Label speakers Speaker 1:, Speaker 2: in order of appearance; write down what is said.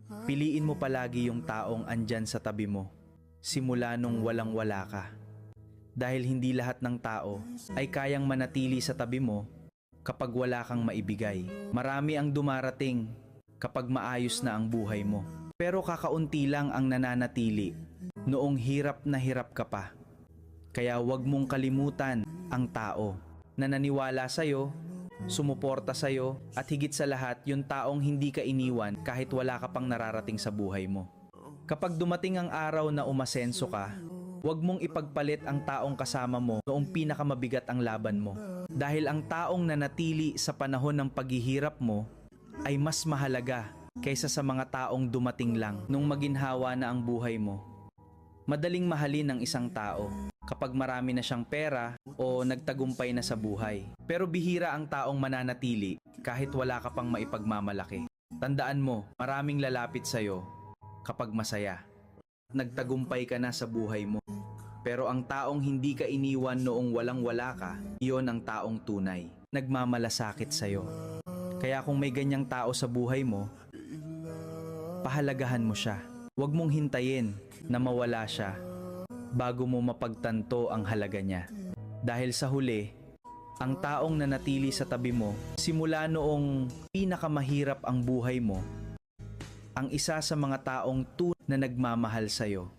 Speaker 1: Piliin mo palagi yung taong andyan sa tabi mo, simula nung walang-wala ka. Dahil hindi lahat ng tao ay kayang manatili sa tabi mo kapag wala kang maibigay. Marami ang dumarating kapag maayos na ang buhay mo. Pero kakaunti lang ang nananatili noong hirap na hirap ka pa. Kaya huwag mong kalimutan ang tao na naniwala sa'yo, sumuporta sa'yo, at higit sa lahat yung taong hindi ka iniwan kahit wala ka pang nararating sa buhay mo. Kapag dumating ang araw na umasenso ka, huwag mong ipagpalit ang taong kasama mo noong pinakamabigat ang laban mo. Dahil ang taong nanatili sa panahon ng paghihirap mo ay mas mahalaga kaysa sa mga taong dumating lang nung maginhawa na ang buhay mo. Madaling mahalin ng isang tao kapag marami na siyang pera o nagtagumpay na sa buhay. Pero bihira ang taong mananatili kahit wala ka pang maipagmamalaki. Tandaan mo, maraming lalapit sa'yo kapag masaya. Nagtagumpay ka na sa buhay mo. Pero ang taong hindi ka iniwan noong walang-wala ka, iyon ang taong tunay. Nagmamalasakit sa'yo. Kaya kung may ganyang tao sa buhay mo, pahalagahan mo siya. Huwag mong hintayin na mawala siya bago mo mapagtanto ang halaga niya. Dahil sa huli, ang taong nanatili sa tabi mo, simula noong pinakamahirap ang buhay mo, ang isa sa mga taong tunay na nagmamahal sa'yo.